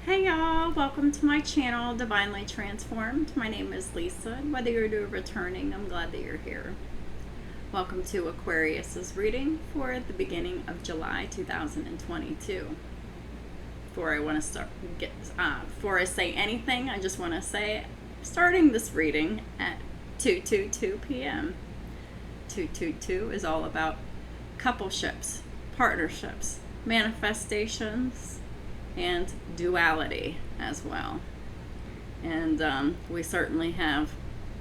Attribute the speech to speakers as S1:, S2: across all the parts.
S1: Hey y'all, welcome to my channel, Divinely Transformed. My name is Lisa, and whether you're new or returning, I'm glad that you're here. Welcome to Aquarius's reading for the beginning of July 2022. Before I say anything, I just want to say, starting this reading at 2:22 p.m. 222 is all about coupleships, partnerships, manifestations, and duality as well. And we certainly have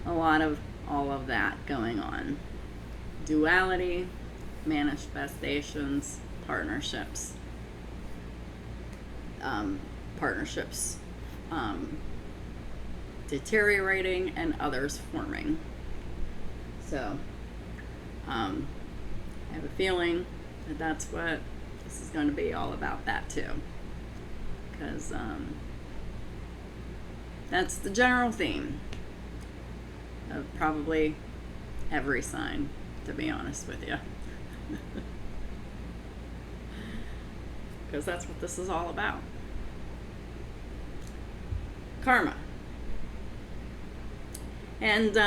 S1: a lot of all of that going on. Duality, manifestations, partnerships. Deteriorating and others forming. So, I have a feeling that that's what this is going to be all about, that too. Because that's the general theme of probably every sign, to be honest with you. Because that's what this is all about. Karma. And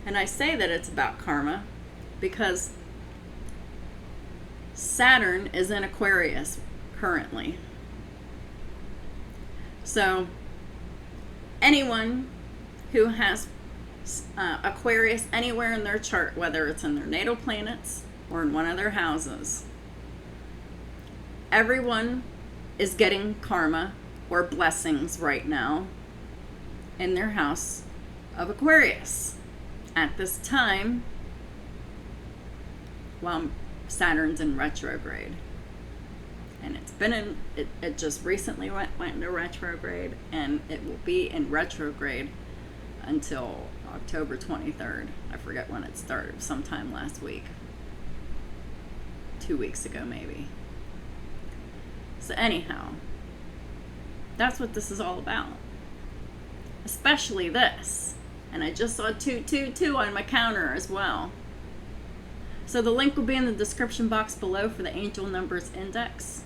S1: I say that it's about karma because Saturn is in Aquarius currently. So anyone who has Aquarius anywhere in their chart, whether it's in their natal planets or in one of their houses, everyone is getting karma or blessings right now in their house of Aquarius at this time while Saturn's in retrograde. And it's been in, it just recently went into retrograde, and it will be in retrograde until October 23rd. I forget when it started, sometime last week. 2 weeks ago, maybe. So anyhow, that's what this is all about. Especially this. And I just saw 222 on my counter as well. So the link will be in the description box below for the Angel Numbers Index,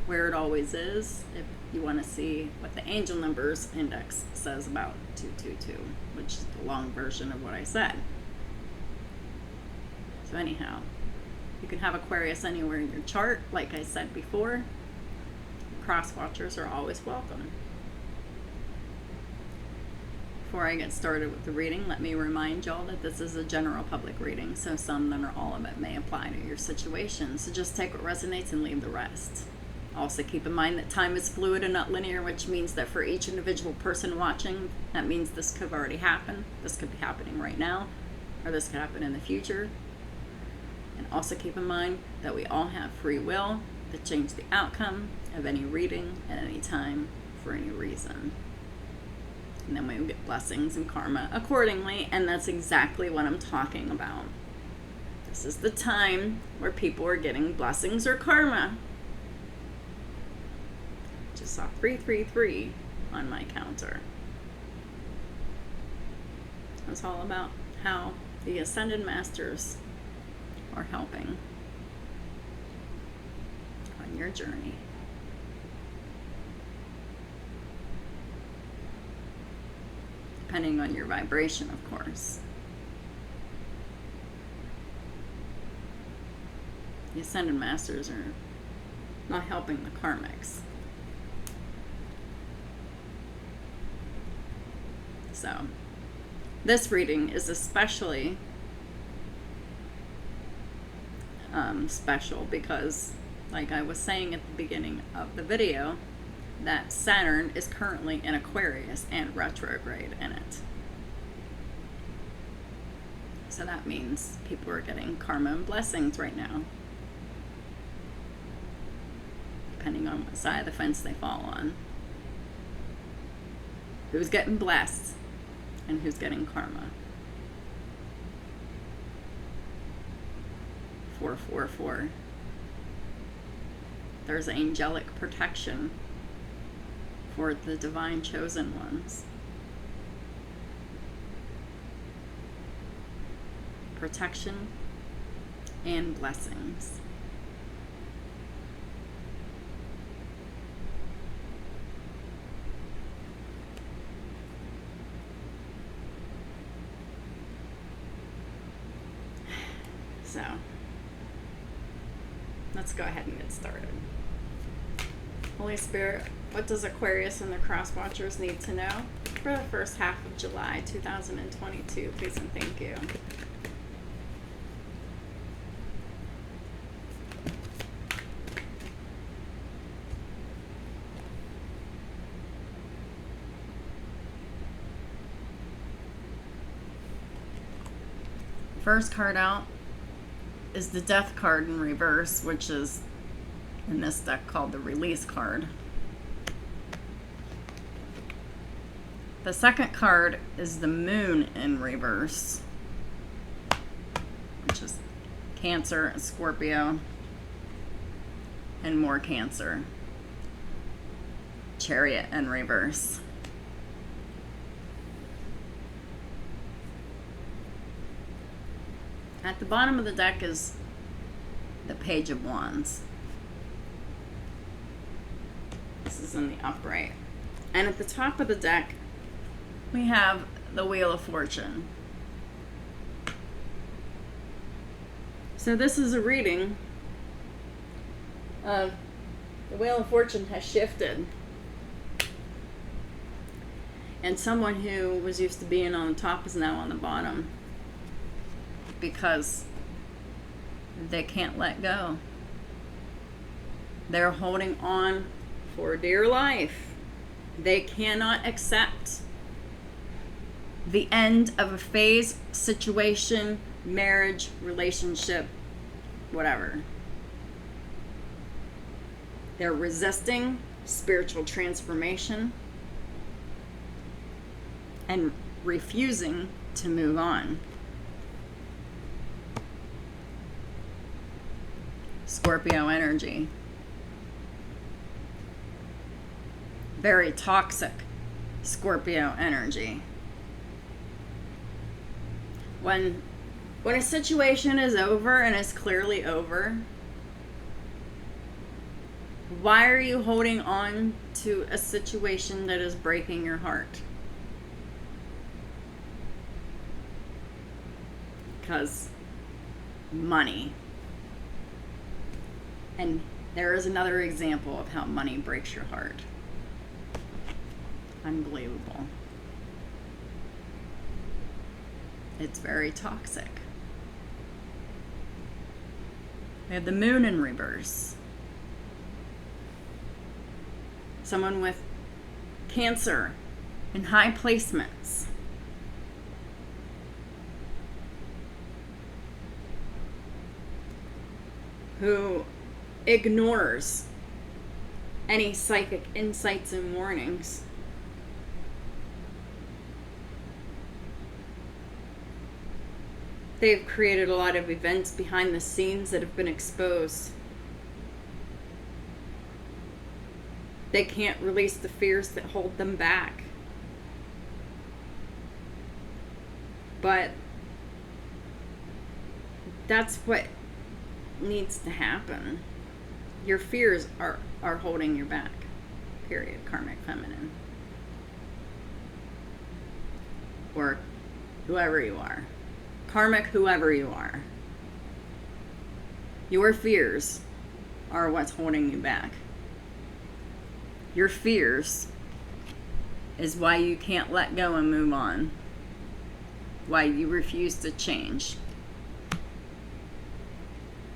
S1: where it always is, if you want to see what the Angel Numbers Index says about 222, which is the long version of what I said. So anyhow, you can have Aquarius anywhere in your chart, like I said before. Cross watchers are always welcome. Before I get started with the reading, let me remind y'all that this is a general public reading, so some, none, or all of it may apply to your situation. So just take what resonates and leave the rest. Also keep in mind that time is fluid and not linear, which means that for each individual person watching, that means this could have already happened, this could be happening right now, or this could happen in the future. And also keep in mind that we all have free will to change the outcome of any reading at any time for any reason. And then we will get blessings and karma accordingly, and that's exactly what I'm talking about. This is the time where people are getting blessings or karma. Just saw 333 on my counter. It's all about how the Ascended Masters are helping on your journey. Depending on your vibration, of course. The Ascended Masters are not helping the Karmics. So, this reading is especially special because, like I was saying at the beginning of the video, that Saturn is currently in Aquarius and retrograde in it. So that means people are getting karma and blessings right now, depending on what side of the fence they fall on. Who's getting blessed and who's getting karma. 444. There's angelic protection for the divine chosen ones. Protection and blessings. So let's go ahead and get started. Holy Spirit, what does Aquarius and their cross watchers need to know for the first half of July 2022? Please and thank you. First card out is the Death card in reverse, which is in this deck called the Release card. The second card is the Moon in reverse, which is Cancer and Scorpio and more Cancer. Chariot in reverse. At the bottom of the deck is the Page of Wands. This is in the upright. And at the top of the deck, we have the Wheel of Fortune. So this is a reading of the Wheel of Fortune has shifted. And someone who was used to being on the top is now on the bottom, because they can't let go. They're holding on for dear life. They cannot accept the end of a phase, situation, marriage, relationship, whatever. They're resisting spiritual transformation and refusing to move on. Scorpio energy. Very toxic Scorpio energy. When a situation is over and is clearly over, why are you holding on to a situation that is breaking your heart? Because money. And there is another example of how money breaks your heart. Unbelievable. It's very toxic. We have the Moon in reverse. Someone with Cancer in high placements. Who ignores any psychic insights and warnings. They've created a lot of events behind the scenes that have been exposed. They can't release the fears that hold them back. But that's what needs to happen. Your fears are holding you back. Period. Karmic feminine. Or whoever you are. Karmic whoever you are. Your fears are what's holding you back. Your fears is why you can't let go and move on. Why you refuse to change.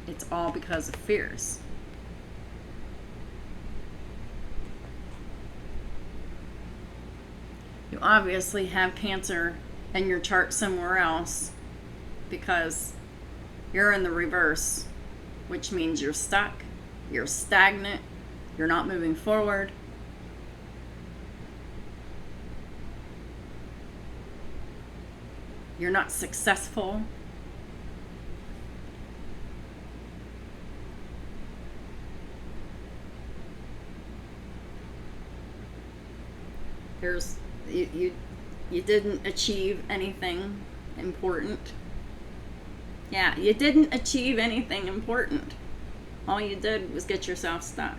S1: It's all because of fears. You obviously have Cancer in your chart somewhere else, because you're in the reverse, which means you're stuck, you're stagnant, you're not moving forward. You're not successful. You didn't achieve anything important. Yeah, you didn't achieve anything important. All you did was get yourself stuck.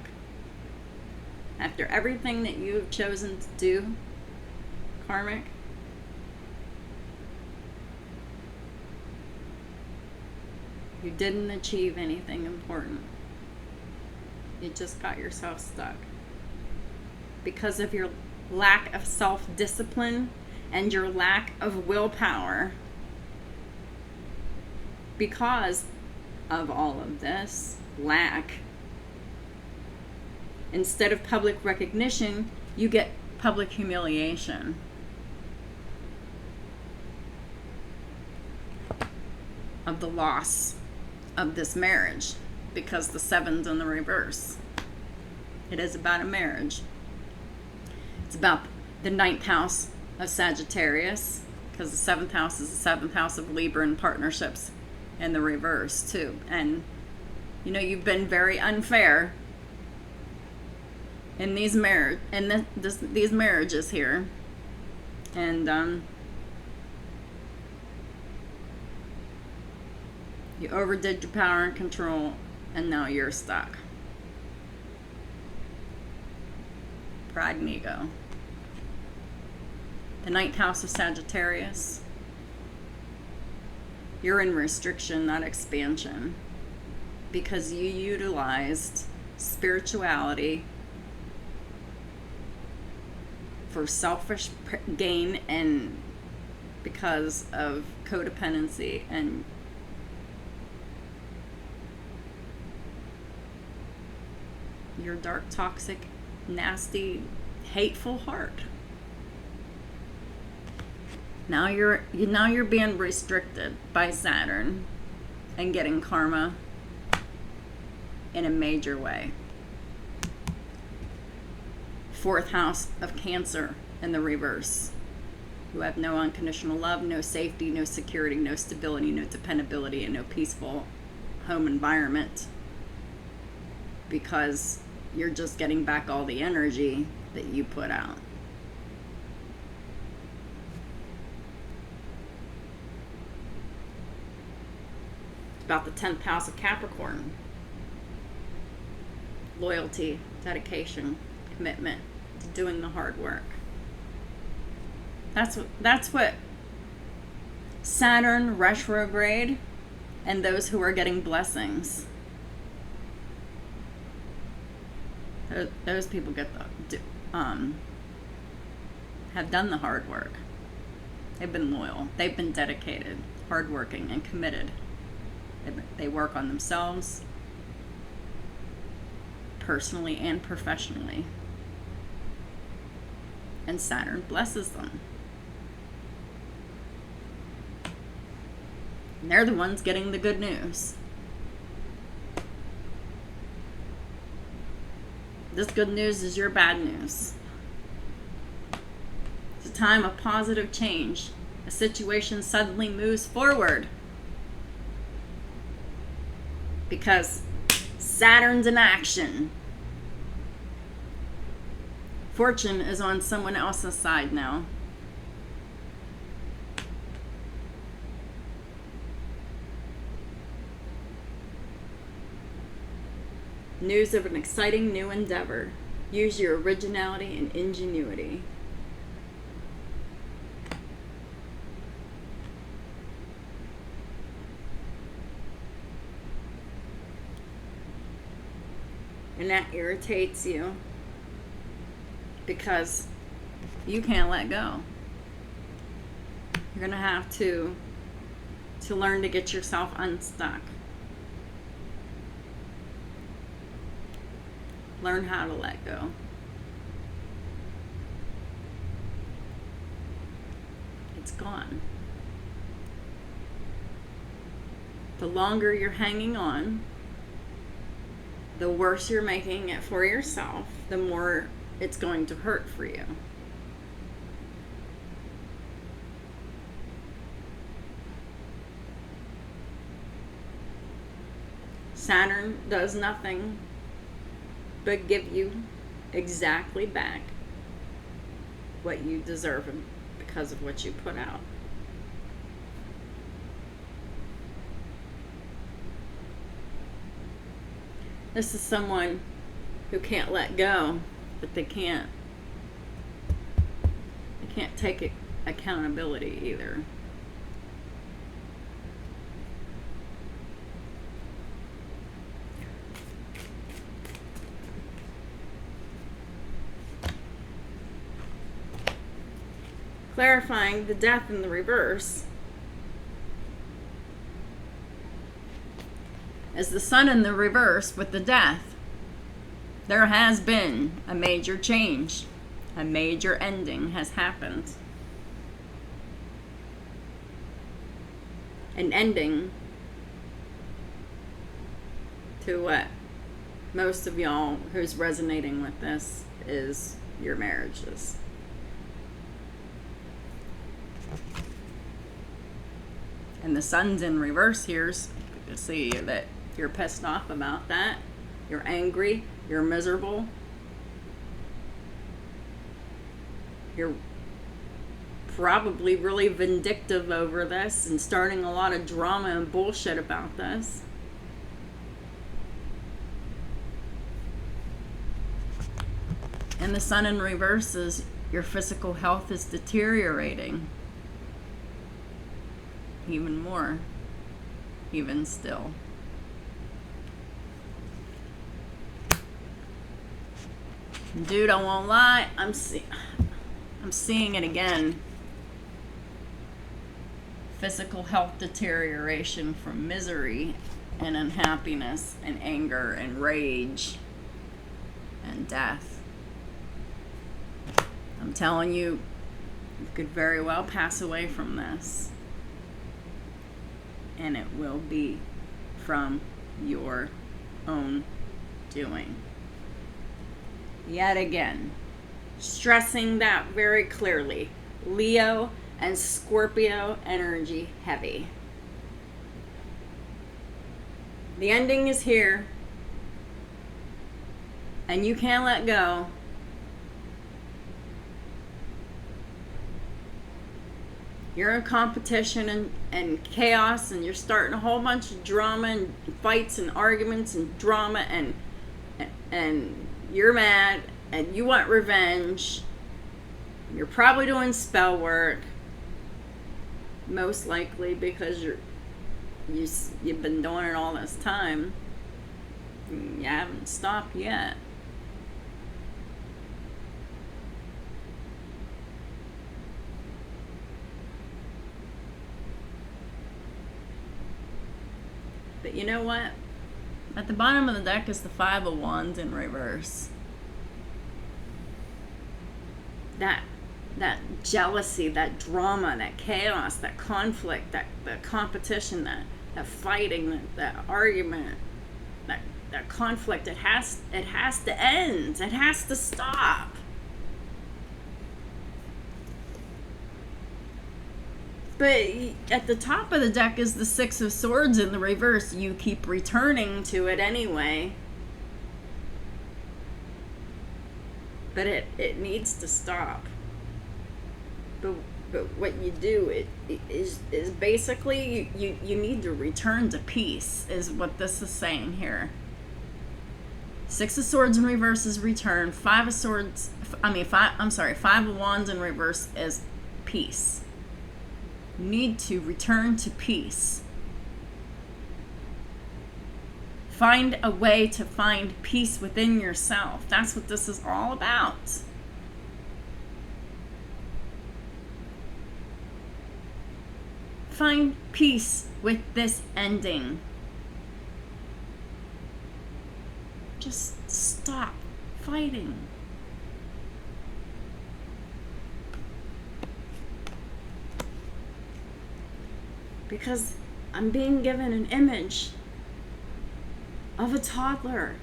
S1: After everything that you have chosen to do, Karmic, You didn't achieve anything important. You just got yourself stuck. Because of your lack of self-discipline and your lack of willpower. Because of all of this lack, instead of public recognition, you get public humiliation. Of the loss of this marriage, because the 7's in the reverse. It is about a marriage. It's about the 9th house of Sagittarius, because the 7th house is the 7th house of Libra and partnerships in the reverse too. And you know, you've been very unfair in these these marriages here, and you overdid your power and control, and now you're stuck. Pride and ego. The 9th house of Sagittarius. You're in restriction, not expansion, because you utilized spirituality for selfish gain and because of codependency and your dark, toxic, nasty, hateful heart. Now you're being restricted by Saturn and getting karma in a major way. 4th house of Cancer in the reverse. You have no unconditional love, no safety, no security, no stability, no dependability, and no peaceful home environment, because you're just getting back all the energy that you put out. It's about the 10th house of Capricorn. Loyalty, dedication, commitment to doing the hard work. That's what Saturn retrograde and those who are getting blessings. Those people have done the hard work. They've been loyal. They've been dedicated, hardworking, and committed. They work on themselves, personally and professionally. And Saturn blesses them. And they're the ones getting the good news. This good news is your bad news. It's a time of positive change. A situation suddenly moves forward. Because Saturn's in action. Fortune is on someone else's side now. News of an exciting new endeavor. Use your originality and ingenuity. And that irritates you because you can't let go. You're going to have to learn to get yourself unstuck. Learn how to let go. It's gone. The longer you're hanging on, the worse you're making it for yourself, the more it's going to hurt for you. Saturn does nothing but give you exactly back what you deserve because of what you put out. This is someone who can't let go, but they can't take accountability either. clarifying the death in the reverse. As the sun in the reverse with the death, there has been a major change. A major ending has happened. An ending to what most of y'all who's resonating with this is your marriages. And the sun's in reverse here, so you can see that you're pissed off about that. You're angry. You're miserable. You're probably really vindictive over this and starting a lot of drama and bullshit about this. And the sun in reverse is your physical health is deteriorating. Even more. Even still. Dude, I won't lie. I'm seeing it again. Physical health deterioration from misery and unhappiness and anger and rage and death. I'm telling you, you could very well pass away from this. And it will be from your own doing. Yet again, stressing that very clearly. Leo and Scorpio energy heavy. The ending is here. And you can't let go. You're in competition and chaos, and you're starting a whole bunch of drama and fights and arguments and drama, and you're mad and you want revenge. You're probably doing spell work, most likely, because you've been doing it all this time. You haven't stopped yet. But you know what? At the bottom of the deck is the Five of Wands in reverse. That jealousy, that drama, that chaos, that conflict, that competition, that fighting, that argument, that conflict, it has to end. It has to stop. But at the top of the deck is the Six of Swords in the reverse. You keep returning to it anyway. But it needs to stop. But what you do is basically you need to return to peace, is what this is saying here. Six of Swords in reverse is return. Five of Wands in reverse is peace. You need to return to peace. Find a way to find peace within yourself. That's what this is all about. Find peace with this ending. Just stop fighting. Because I'm being given an image of a toddler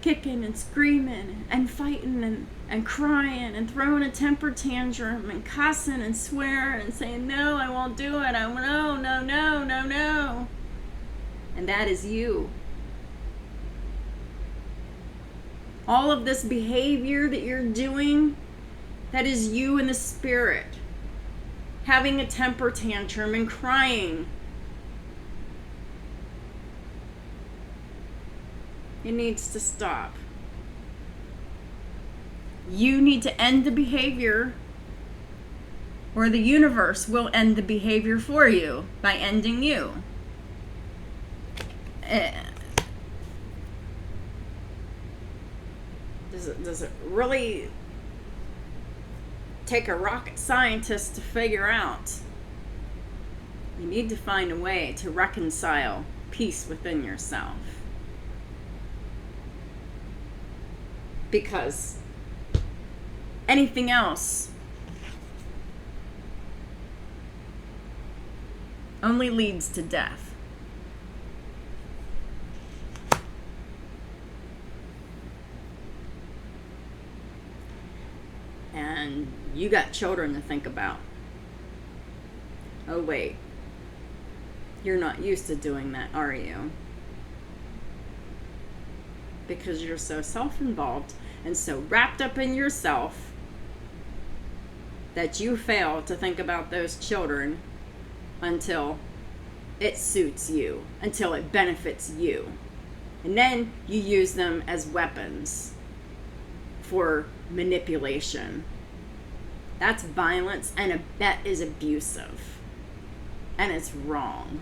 S1: kicking and screaming and fighting and crying and throwing a temper tantrum and cussing and swearing and saying, no, I won't do it. No. And that is you. All of this behavior that you're doing, that is you in the spirit. Having a temper tantrum and crying. It needs to stop. You need to end the behavior, or the universe will end the behavior for you by ending you. Does it really take a rocket scientist to figure out. You need to find a way to reconcile peace within yourself. Because anything else only leads to death. And you got children to think about. Oh, wait. You're not used to doing that, are you? Because you're so self-involved and so wrapped up in yourself that you fail to think about those children until it suits you, until it benefits you. And then you use them as weapons for manipulation. That's violence, and that is abusive. And it's wrong.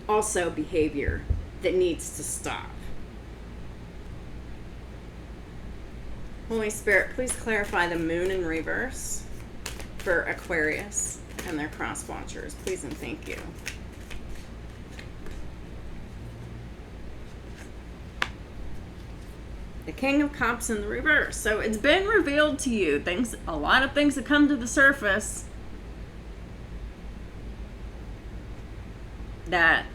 S1: Also, behavior that needs to stop. Holy Spirit, please clarify the moon in reverse for Aquarius and their cross watchers. Please and thank you. The King of Cups in the reverse. So it's been revealed to you. A lot of things have come to the surface that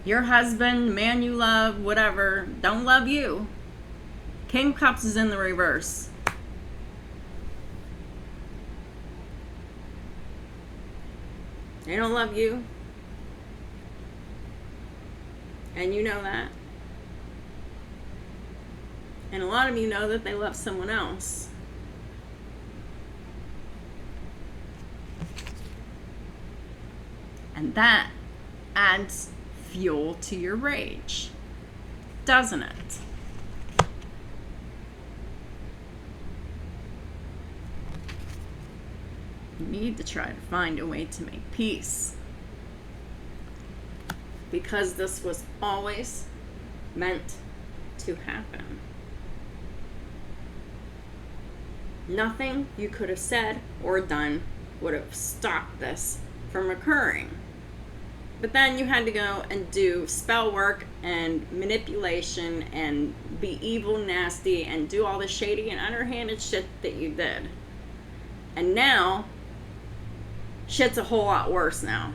S1: your husband, man you love, whatever, don't love you. King of Cups is in the reverse. They don't love you. And you know that. And a lot of you know that they love someone else. And that adds fuel to your rage, doesn't it? You need to try to find a way to make peace. Because this was always meant to happen. Nothing you could have said or done would have stopped this from occurring. But then you had to go and do spell work and manipulation and be evil, nasty, and do all the shady and underhanded shit that you did. And now, shit's a whole lot worse now.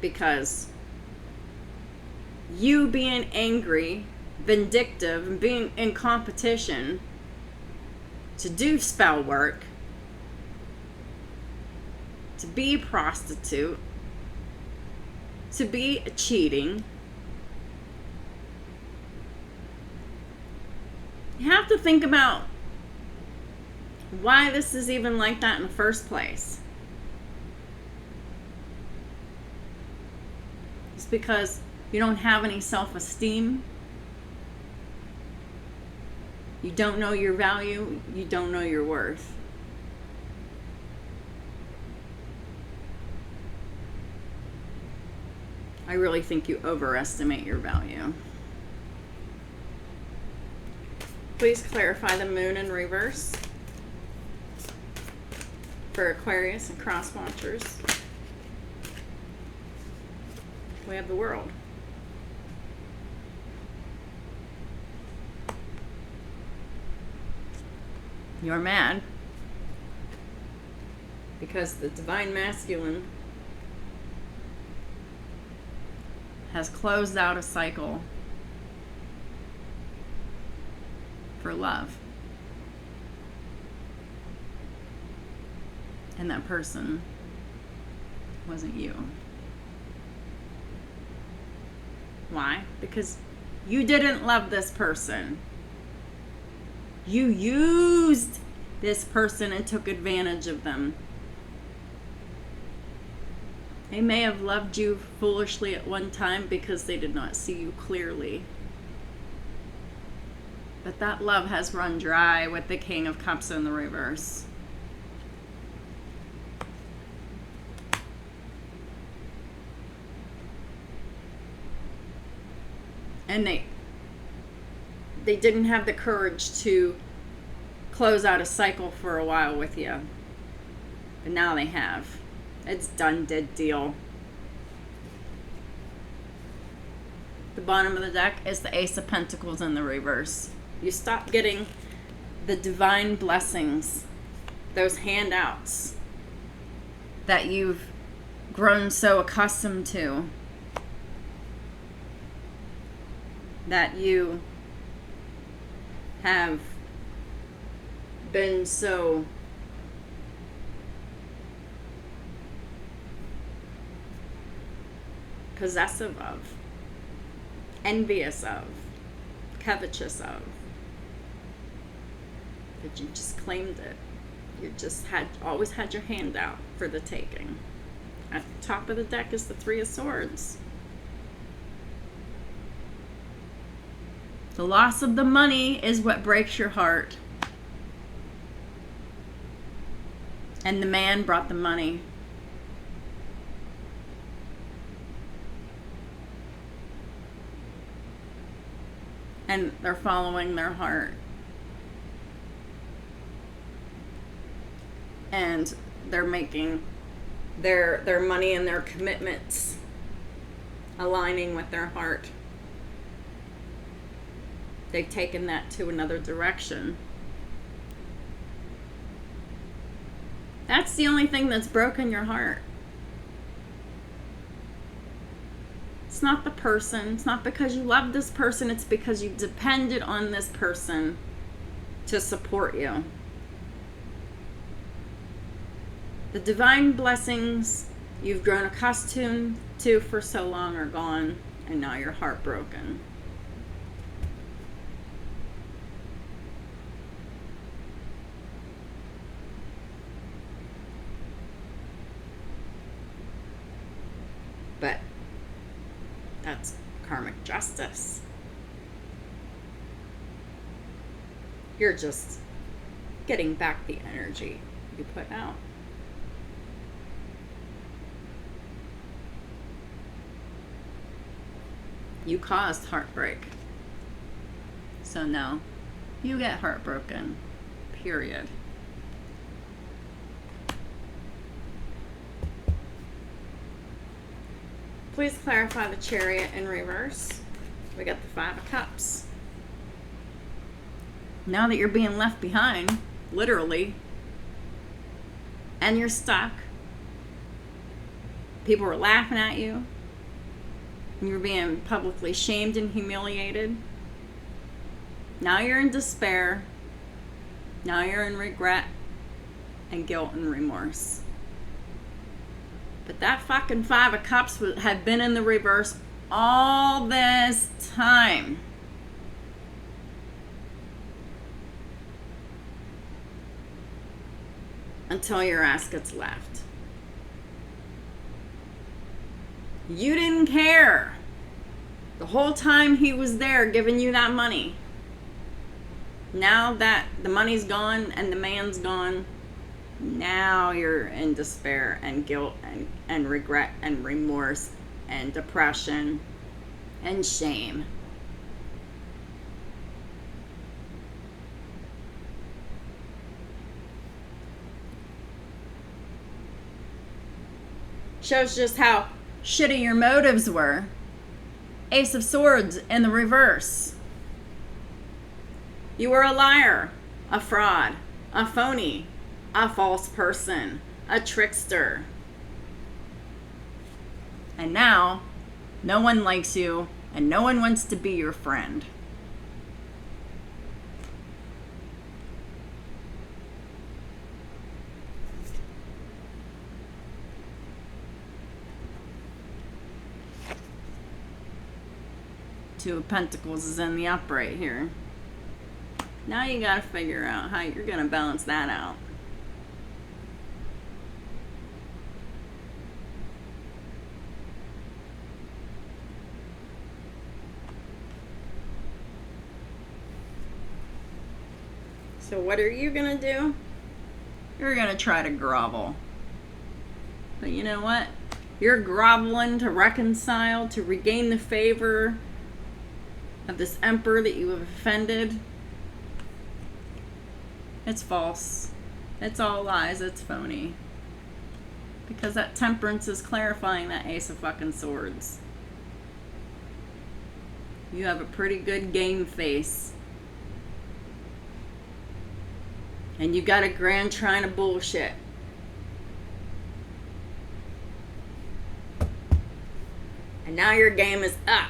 S1: Because you being angry, vindictive, and being in competition to do spell work, to be a prostitute, to be cheating. You have to think about why this is even like that in the first place. It's because you don't have any self-esteem. You don't know your value. You don't know your worth. I really think you overestimate your value. Please clarify the moon in reverse for Aquarius and cross watchers. We have the world. You're mad because the divine masculine has closed out a cycle for love. And that person wasn't you. Why? Because you didn't love this person. You used this person and took advantage of them. They may have loved you foolishly at one time because they did not see you clearly. But that love has run dry with the King of Cups in the reverse. And they didn't have the courage to close out a cycle for a while with you. But now they have. It's done, dead deal. The bottom of the deck is the Ace of Pentacles in the reverse. You stop getting the divine blessings, those handouts that you've grown so accustomed to, that you have been so possessive of, envious of, covetous of, that you just claimed it. You just always had your hand out for the taking. At the top of the deck is the Three of Swords. The loss of the money is what breaks your heart. And the man brought the money. And they're following their heart. And they're making their money and their commitments aligning with their heart. They've taken that to another direction. That's the only thing that's broken your heart. It's not the person. It's not because you love this person. It's because you depended on this person to support you. The divine blessings you've grown accustomed to for so long are gone, and now you're heartbroken. But that's karmic justice. You're just getting back the energy you put out. You caused heartbreak. So no, you get heartbroken. Period. Please clarify the Chariot in reverse. We got the Five of Cups. Now that you're being left behind, literally, and you're stuck, people are laughing at you, and you're being publicly shamed and humiliated. Now you're in despair. Now you're in regret and guilt and remorse. But that fucking Five of Cups had been in the reverse all this time. Until your ass gets left. You didn't care. The whole time he was there giving you that money. Now that the money's gone and the man's gone, now you're in despair and guilt and regret and remorse and depression and shame. Shows just how shitty your motives were. Ace of Swords in the reverse. You were a liar, a fraud, a phony, a false person, a trickster. And now, no one likes you, and no one wants to be your friend. Two of Pentacles is in the upright here. Now you gotta figure out how you're gonna balance that out. So what are you gonna do? You're gonna try to grovel. But you know what? You're groveling to reconcile, to regain the favor of this emperor that you have offended, it's false. It's all lies. It's phony. Because that temperance is clarifying that ace of fucking swords. You have a pretty good game face. And you got a grand trine of bullshit. And now your game is up.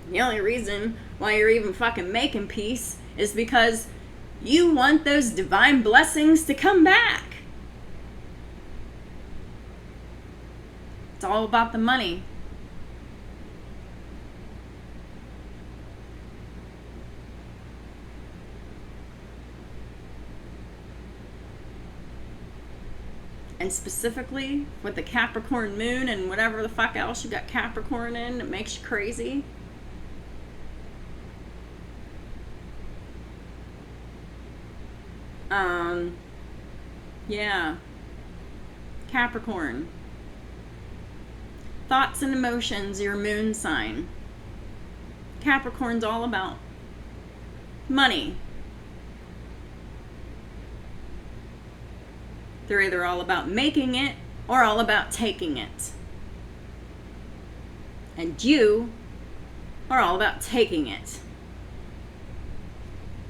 S1: The only reason why you're even fucking making peace is because you want those divine blessings to come back. It's all about the money. And specifically with the Capricorn moon and whatever the fuck else you got Capricorn in that makes you crazy. Yeah. Capricorn. Thoughts and emotions, your moon sign. Capricorn's all about money. They're either all about making it or all about taking it. And you are all about taking it.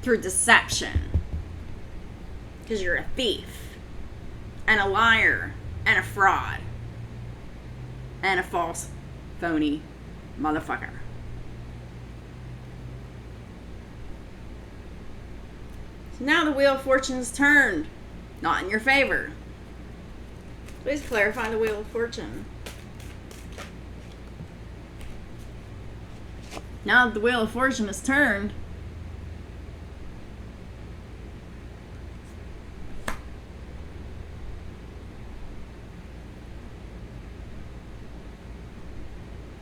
S1: Through deception. Because you're a thief. And a liar. And a fraud. And a false, phony motherfucker. So now the Wheel of Fortune is turned. Not in your favor. Please clarify the Wheel of Fortune. Now that the Wheel of Fortune is turned,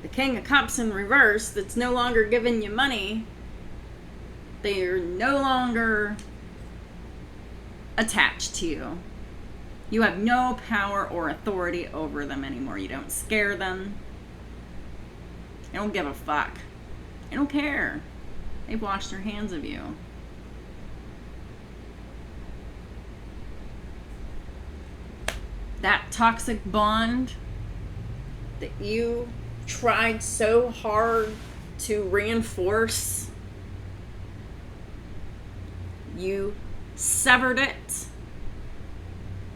S1: the King of Cups in reverse that's no longer giving you money, they're no longer attached to you. You have no power or authority over them anymore. You don't scare them. They don't give a fuck. They don't care. They've washed their hands of you. That toxic bond that you tried so hard to reinforce, you severed it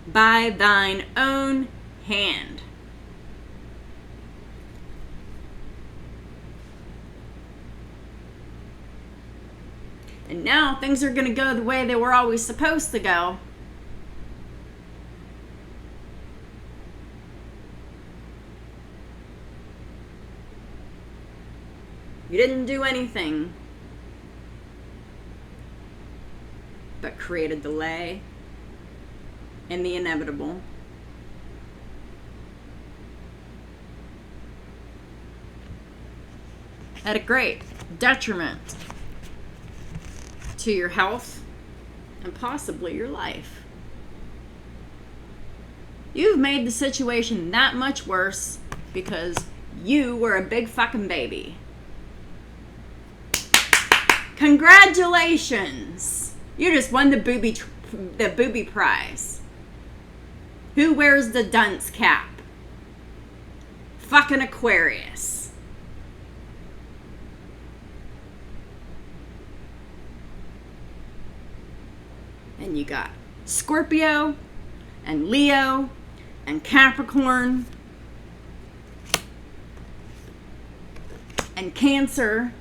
S1: by thine own hand. And now things are going to go the way they were always supposed to go. You didn't do anything but create a delay in the inevitable. At a great detriment to your health and possibly your life. You've made the situation that much worse because you were a big fucking baby. Congratulations! You just won the booby prize. Who wears the dunce cap? Fucking Aquarius. And you got Scorpio and Leo and Capricorn and Cancer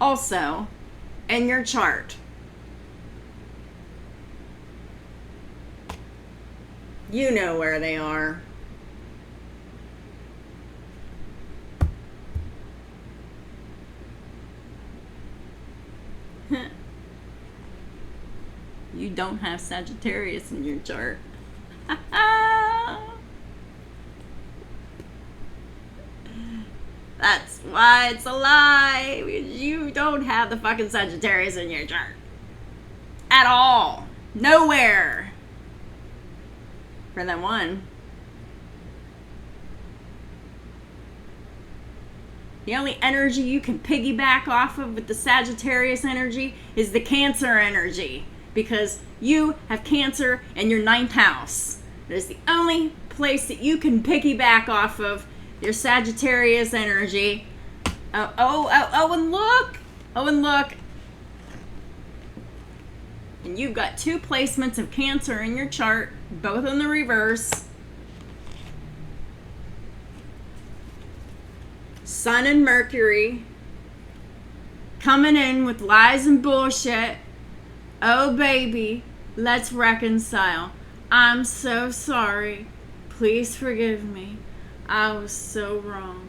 S1: also in your chart. You know where they are. You don't have Sagittarius in your chart. That's why it's a lie. You don't have the fucking Sagittarius in your chart. At all. Nowhere. for that one. The only energy you can piggyback off of with the Sagittarius energy is the Cancer energy, because you have Cancer in your 9th house. That is the only place that you can piggyback off of your Sagittarius energy. And look! Oh, and look! And you've got 2 placements of Cancer in your chart, both in the reverse. Sun and Mercury coming in with lies and bullshit. Oh, baby, let's reconcile. I'm so sorry. Please forgive me. I was so wrong.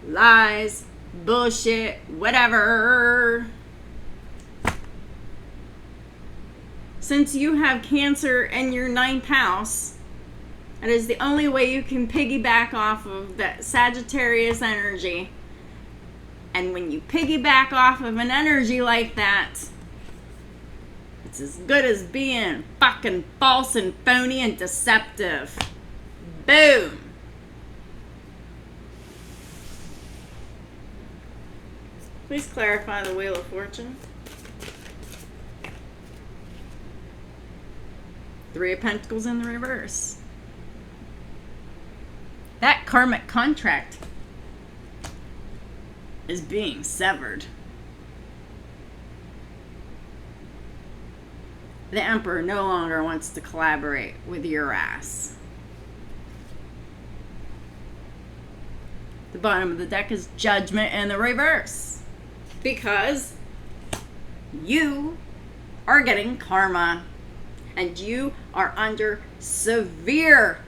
S1: Lies, bullshit, whatever. Since you have Cancer in your 9th house, that is the only way you can piggyback off of that Sagittarius energy. And when you piggyback off of an energy like that, it's as good as being fucking false and phony and deceptive. Boom. Please clarify the Wheel of Fortune. 3 of Pentacles in the reverse. That karmic contract is being severed. The Emperor no longer wants to collaborate with your ass. The bottom of the deck is Judgment in the reverse, because you are getting karma and you are under severe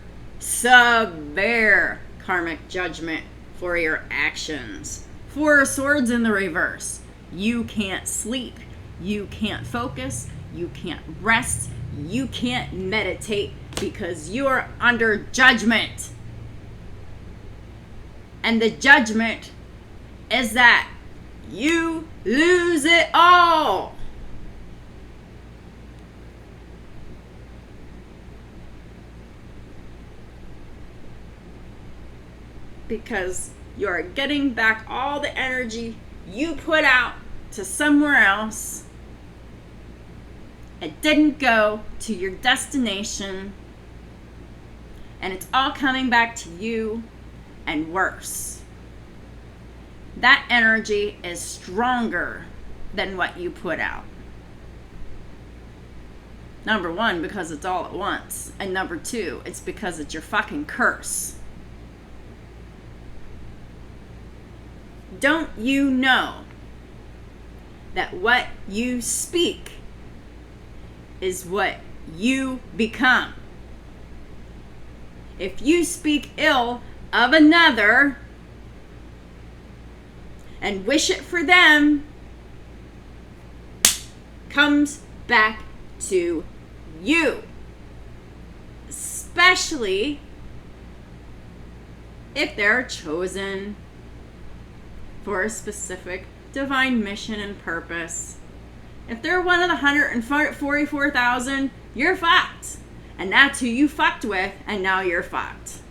S1: karmic judgment for your actions. 4 of Swords in the reverse. You can't sleep. You can't focus. You can't rest. You can't meditate because you're under judgment. And the judgment is that you lose it all. Because you're getting back all the energy you put out to somewhere else. It didn't go to your destination. And it's all coming back to you and worse. That energy is stronger than what you put out. Number 1, because it's all at once. And number 2, it's because it's your fucking curse. Don't you know that what you speak is what you become? If you speak ill of another and wish it for them, comes back to you. Especially if they're chosen for a specific divine mission and purpose. If they're one of the 144,000, you're fucked. And that's who you fucked with, and now you're fucked.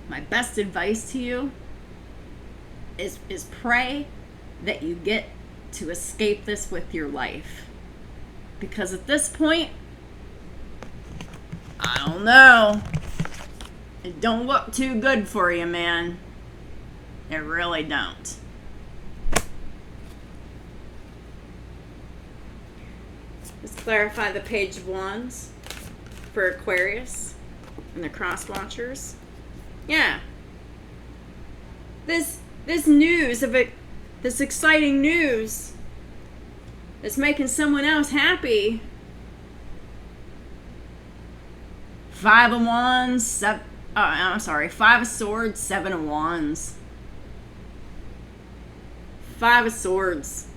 S1: My best advice to you is pray that you get to escape this with your life. Because at this point, I don't know. It don't look too good for you, man. It really don't. Let's clarify the Page of Wands for Aquarius and the Cross Watchers. Yeah. This news of it, this exciting news that's making someone else happy. 5 of Wands, 5 of Swords, 7 of Wands. 5 of Swords.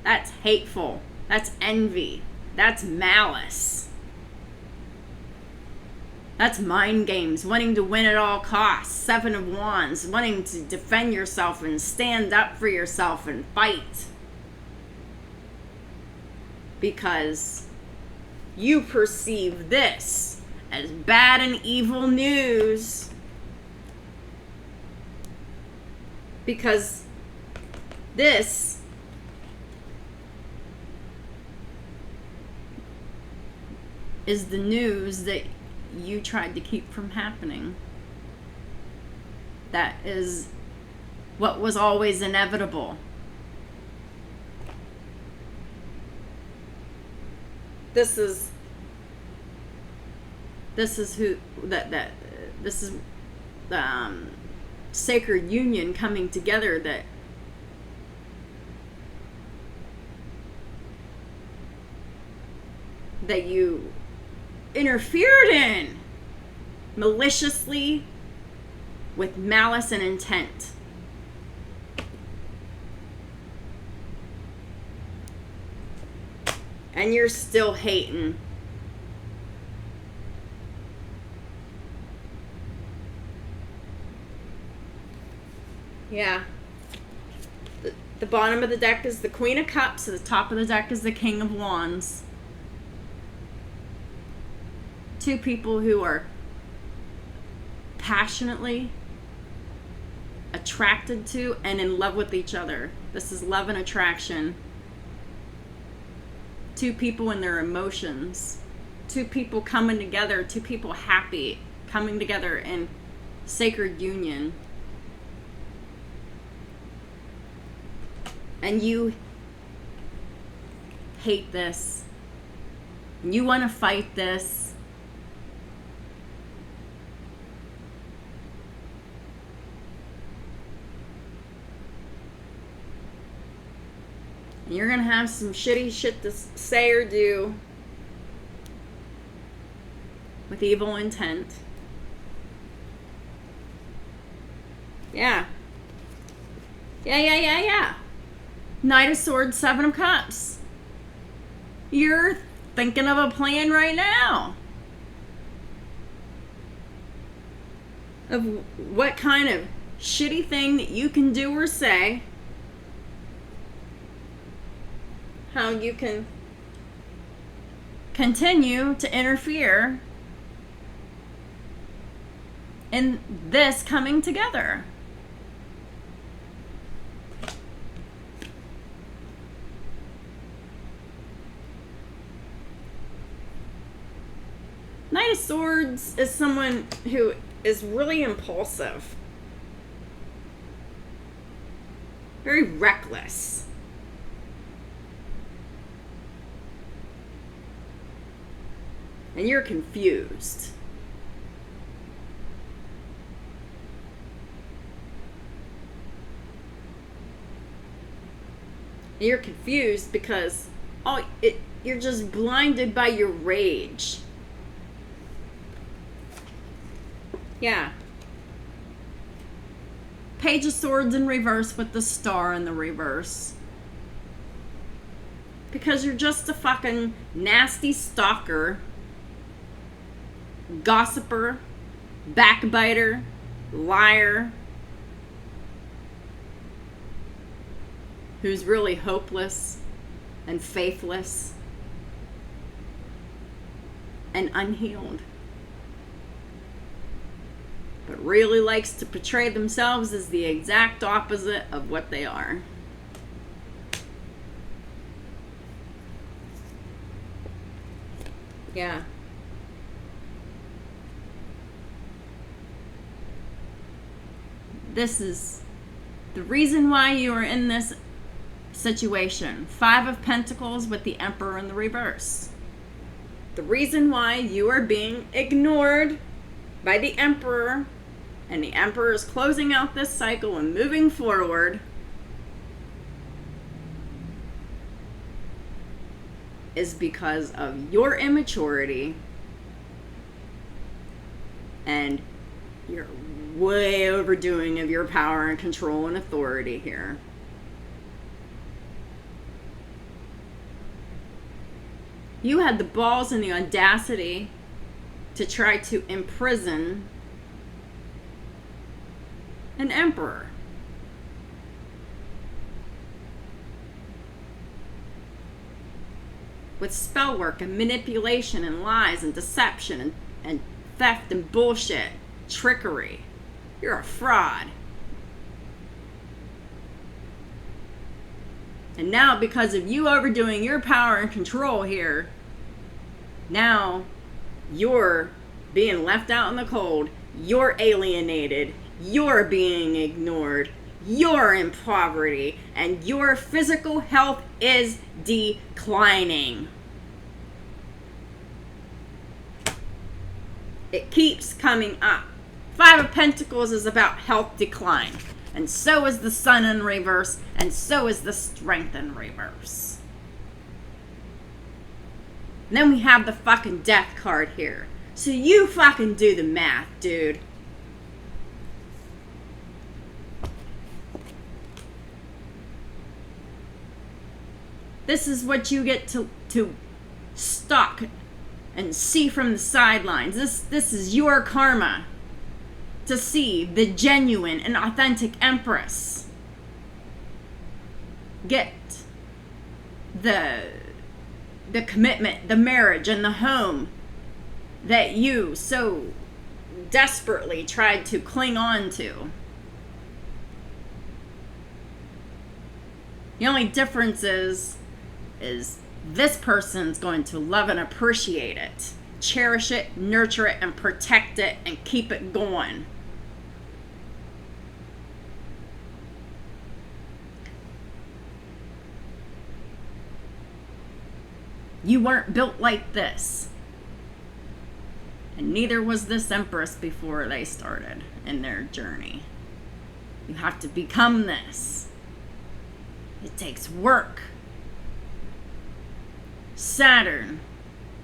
S1: That's hateful. That's envy. That's malice. That's mind games, wanting to win at all costs. 7 of Wands, wanting to defend yourself and stand up for yourself and fight. Because you perceive this as bad and evil news. Because this is the news that you tried to keep from happening. That is what was always inevitable. This is who that this is the sacred union coming together that you interfered in maliciously with malice and intent. And you're still hating. Yeah. The bottom of the deck is the Queen of Cups, and the top of the deck is the King of Wands. Two people who are passionately attracted to and in love with each other. This is love and attraction. Two people in their emotions. Two people coming together. Two people happy, coming together in sacred union. And you hate this. You want to fight this. And you're going to have some shitty shit to say or do with evil intent. Yeah. Yeah. Knight of Swords, 7 of Cups. You're thinking of a plan right now. Of what kind of shitty thing that you can do or say. How you can continue to interfere in this coming together. Knight of Swords is someone who is really impulsive. Very reckless. And you're confused. And you're confused because you're just blinded by your rage. Yeah. Page of Swords in reverse with the star in the reverse. Because you're just a fucking nasty stalker, gossiper, backbiter, liar, who's really hopeless and faithless and unhealed, but really likes to portray themselves as the exact opposite of what they are. Yeah. This is the reason why you are in this situation. 5 of Pentacles with the Emperor in the reverse. The reason why you are being ignored by the Emperor, and the Emperor is closing out this cycle and moving forward, is because of your immaturity and your way overdoing of your power and control and authority here. You had the balls and the audacity to try to imprison an emperor. With spell work and manipulation and lies and deception and theft and bullshit, trickery. You're a fraud. And now, because of you overdoing your power and control here, now you're being left out in the cold. You're alienated. You're being ignored. You're in poverty. And your physical health is declining. It keeps coming up. Five of Pentacles is about health decline. And so is the Sun in reverse. And so is the Strength in reverse. And then we have the fucking Death card here. So you fucking do the math, dude. This is what you get to stalk and see from the sidelines. This is your karma. To see the genuine and authentic Empress get the commitment, the marriage, and the home that you so desperately tried to cling on to. The only difference is this person's going to love and appreciate it, cherish it, nurture it, and protect it, and keep it going. You weren't built like this. And neither was this Empress before they started in their journey. You have to become this. It takes work. Saturn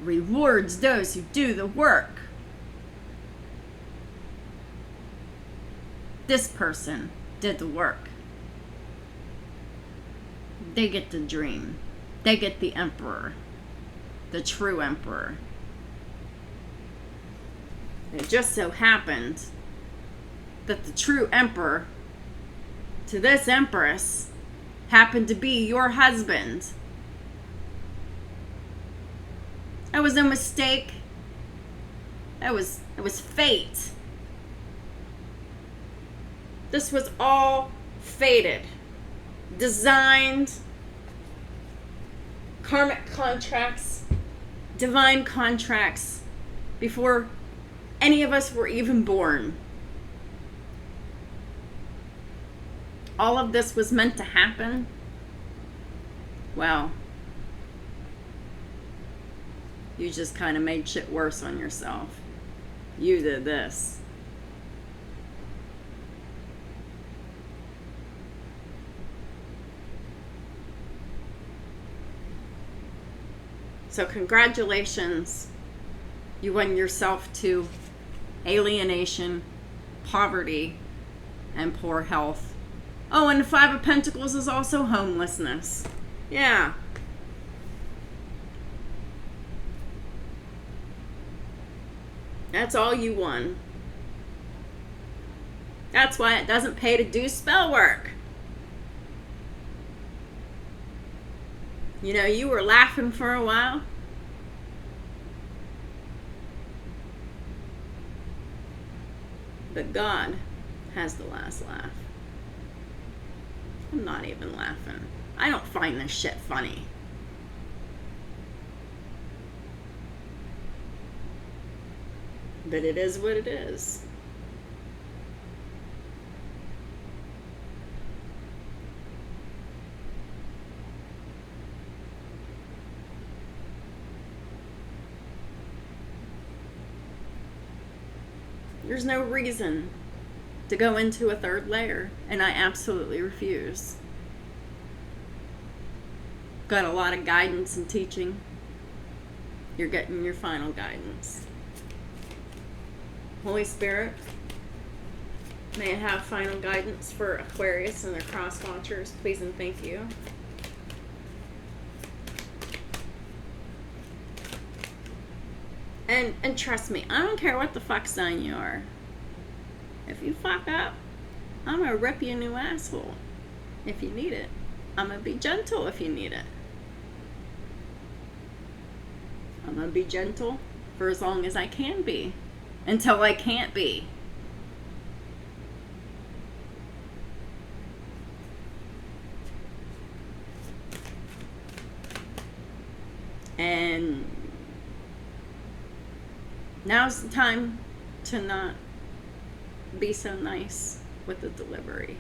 S1: rewards those who do the work. This person did the work. They get the dream. They get the Emperor. The true Emperor. It just so happened that the true Emperor to this Empress happened to be your husband. That was a mistake. It was fate. This was all fated, designed, karmic contracts, divine contracts before any of us were even born. All of this was meant to happen. Well, you just kind of made shit worse on yourself. You did this. So congratulations. You won yourself to alienation, poverty, and poor health. Oh, and the Five of Pentacles is also homelessness. Yeah. That's all you won. That's why it doesn't pay to do spell work. You know, you were laughing for a while. But God has the last laugh. I'm not even laughing. I don't find this shit funny. But it is what it is. There's no reason to go into a third layer, and I absolutely refuse. Got a lot of guidance and teaching. You're getting your final guidance. Holy Spirit, may I have final guidance for Aquarius and their cross watchers, please and thank you. And trust me, I don't care what the fuck sign you are. If you fuck up, I'm gonna rip you a new asshole if you need it. I'm gonna be gentle if you need it. I'm gonna be gentle for as long as I can be, until I can't be. And now's the time to not be so nice with the delivery.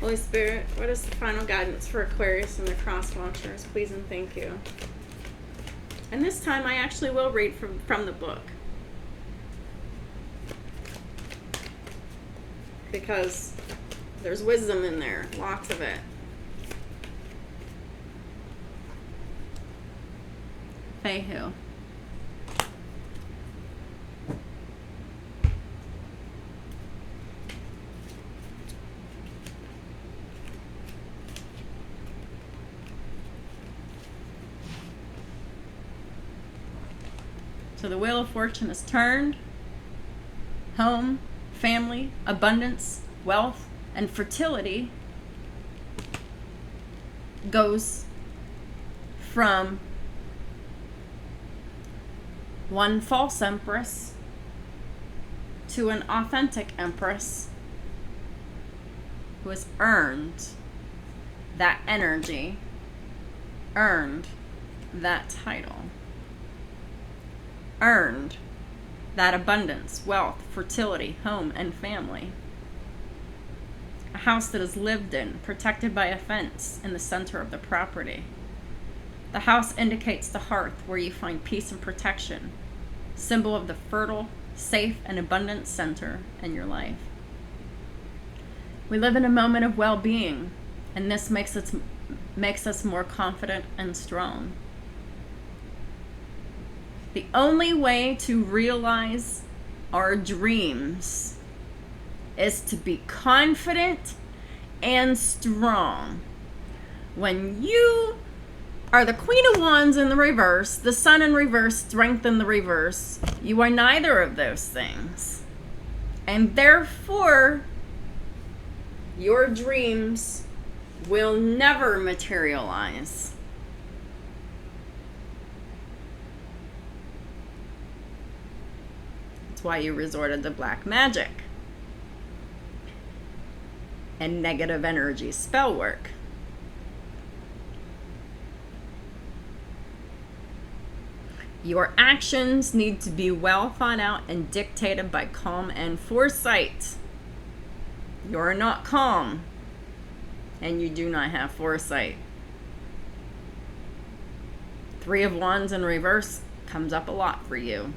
S1: Holy Spirit, what is the final guidance for Aquarius and the cross watchers? Please and thank you. And this time I actually will read from the book, because there's wisdom in there, lots of it. Fehu. So the Wheel of Fortune is turned. Home, family, abundance, wealth, and fertility goes from one false empress to an authentic empress who has earned that energy, earned that title, earned that abundance, wealth, fertility, home, and family. A house that is lived in, protected by a fence in the center of the property. The house indicates the hearth where you find peace and protection, symbol of the fertile, safe, and abundant center in your life. We live in a moment of well-being, and this makes us more confident and strong. The only way to realize our dreams is to be confident and strong. When you are the Queen of Wands in the reverse, the Sun in reverse, Strength in the reverse, you are neither of those things. And therefore, your dreams will never materialize. That's why you resorted to black magic and negative energy spell work. Your actions need to be well thought out and dictated by calm and foresight. You're not calm, and you do not have foresight. Three of Wands in reverse comes up a lot for you.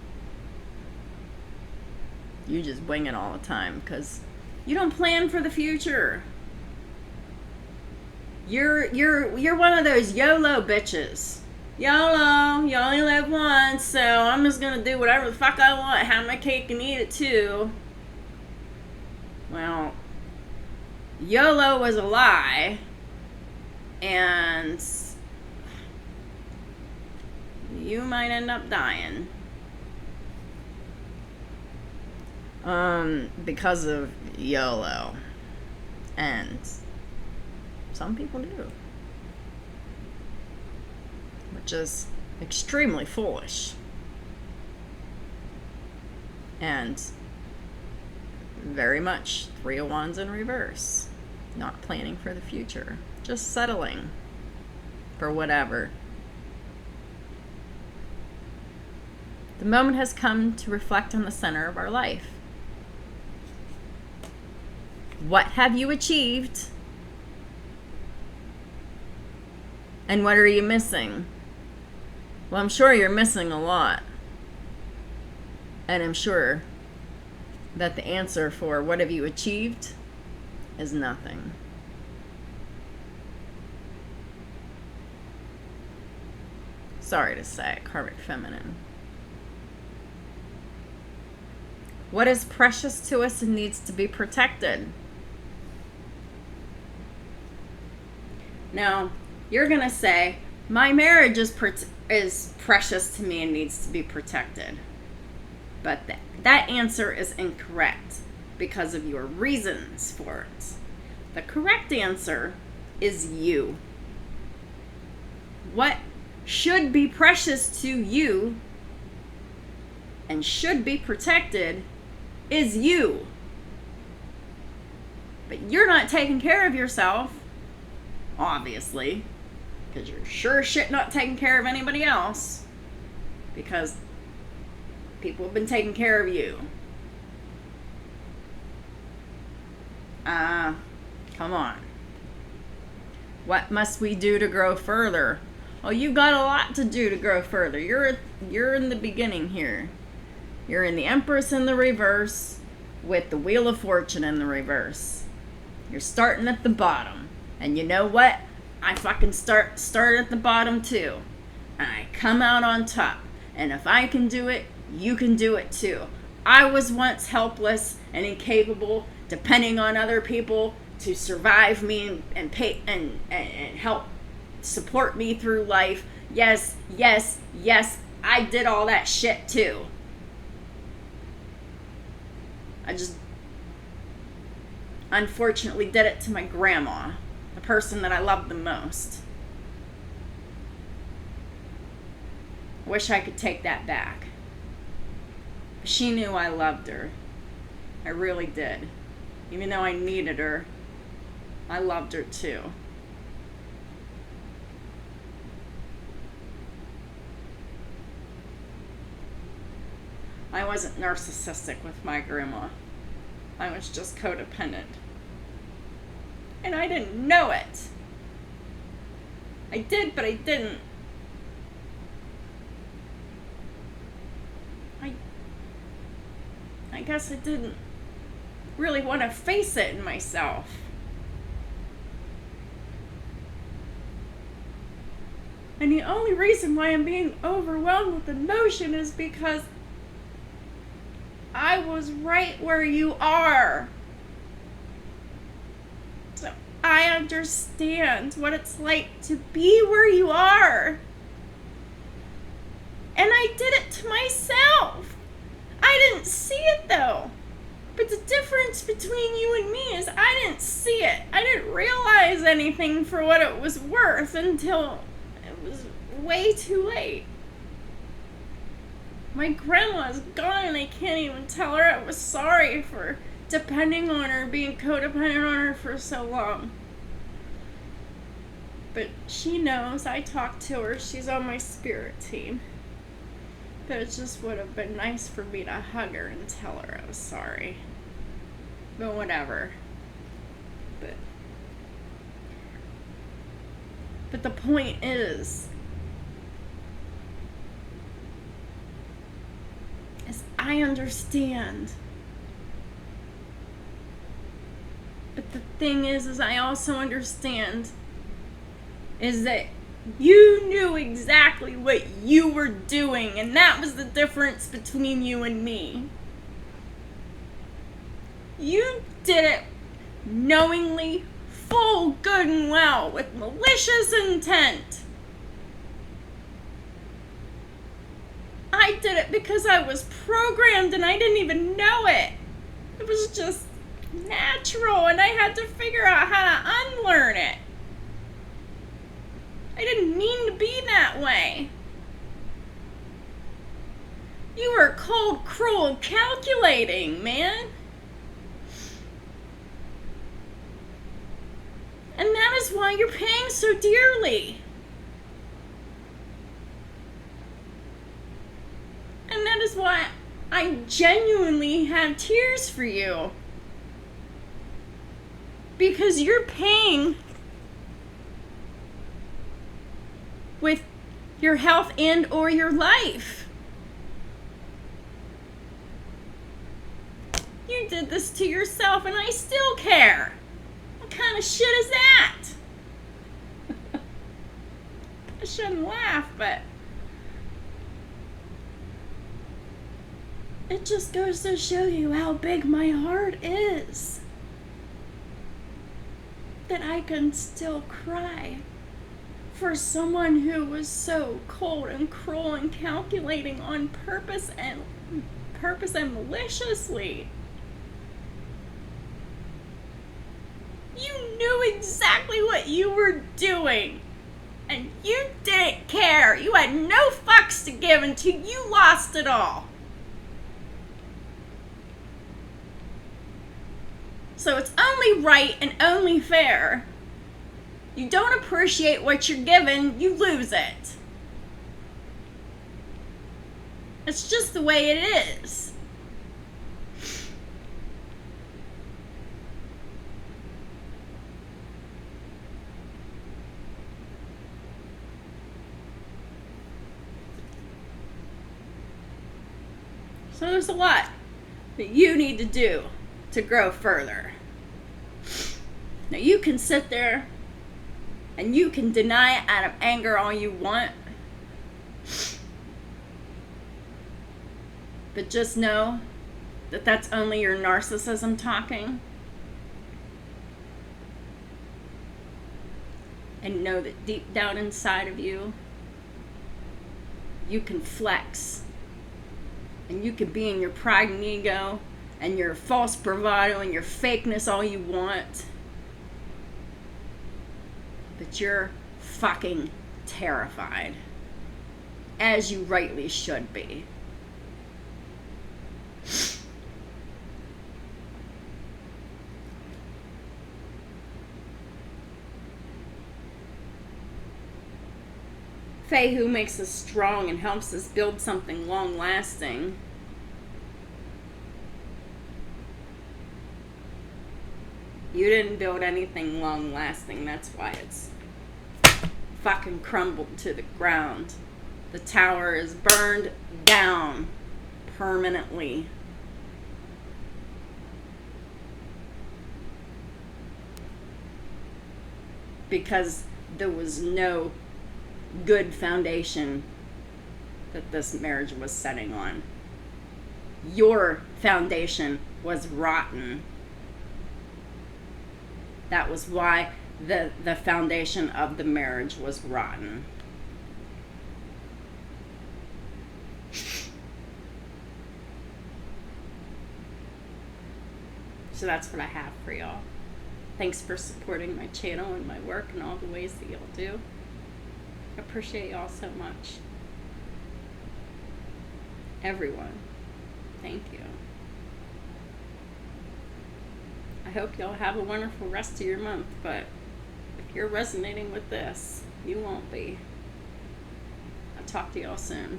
S1: You just wing it all the time because you don't plan for the future. You're one of those YOLO bitches. YOLO, you only live once, so I'm just gonna do whatever the fuck I want, have my cake and eat it too. Well, YOLO was a lie, and you might end up dying. Because of YOLO. And some people do. Which is extremely foolish. And very much Three of Wands in reverse. Not planning for the future. Just settling for whatever. The moment has come to reflect on the center of our life. What have you achieved? And what are you missing? Well, I'm sure you're missing a lot. And I'm sure that the answer for what have you achieved is nothing. Sorry to say, Karmic Feminine. What is precious to us and needs to be protected? Now, you're going to say, my marriage is precious to me and needs to be protected. But that answer is incorrect because of your reasons for it. The correct answer is you. What should be precious to you and should be protected is you. But you're not taking care of yourself, obviously, because you're sure as shit not taking care of anybody else, because people have been taking care of you. Come on. What must we do to grow further? Oh, you got a lot to do to grow further. You're in the beginning here. You're in the Empress in the reverse with the Wheel of Fortune in the reverse. You're starting at the bottom. And you know what? I fucking start at the bottom too. And I come out on top. And if I can do it, you can do it too. I was once helpless and incapable, depending on other people to survive me and pay and help support me through life. Yes, I did all that shit too. I just unfortunately did it to my grandma, the person that I loved the most. I wish I could take that back. But she knew I loved her. I really did. Even though I needed her, I loved her too. I wasn't narcissistic with my grandma. I was just codependent. And I didn't know it. I did, but I didn't. I guess I didn't really want to face it in myself. And the only reason why I'm being overwhelmed with emotion is because I was right where you are. So I understand what it's like to be where you are. And I did it to myself. I didn't see it though. But the difference between you and me is I didn't see it. I didn't realize anything for what it was worth until it was way too late. My grandma's gone and I can't even tell her I was sorry for depending on her, being codependent on her for so long. But she knows, I talk to her, she's on my spirit team. But it just would have been nice for me to hug her and tell her I was sorry. But whatever. But the point is I understand. But the thing is I also understand is that you knew exactly what you were doing, and that was the difference between you and me. You did it knowingly, full good and well, with malicious intent. I did it because I was programmed and I didn't even know it. It was just natural, and I had to figure out how to unlearn it. I didn't mean to be that way. You were cold, cruel, and calculating, man. And that is why you're paying so dearly. And that is why I genuinely have tears for you. Because you're paying with your health and or your life. You did this to yourself and I still care. What kind of shit is that? I shouldn't laugh, but it just goes to show you how big my heart is. that I can still cry for someone who was so cold and cruel and calculating on purpose and maliciously. You knew exactly what you were doing, and you didn't care. You had no fucks to give until you lost it all. So it's only right and only fair. You don't appreciate what you're given, you lose it. It's just the way it is. So there's a lot that you need to do to grow further. Now you can sit there and you can deny it out of anger all you want, but just know that that's only your narcissism talking. And know that deep down inside of you, you can flex. And you can be in your pride and ego and your false bravado and your fakeness all you want. But you're fucking terrified. As you rightly should be. Faye, who makes us strong and helps us build something long-lasting. You didn't build anything long-lasting. That's why it's fucking crumbled to the ground. The tower is burned down permanently. Because there was no good foundation that this marriage was setting on. Your foundation was rotten. That was why the foundation of the marriage was rotten. So that's what I have for y'all. Thanks for supporting my channel and my work and all the ways that y'all do. I appreciate y'all so much. Everyone, thank you. I hope y'all have a wonderful rest of your month, but if you're resonating with this, you won't be. I'll talk to y'all soon.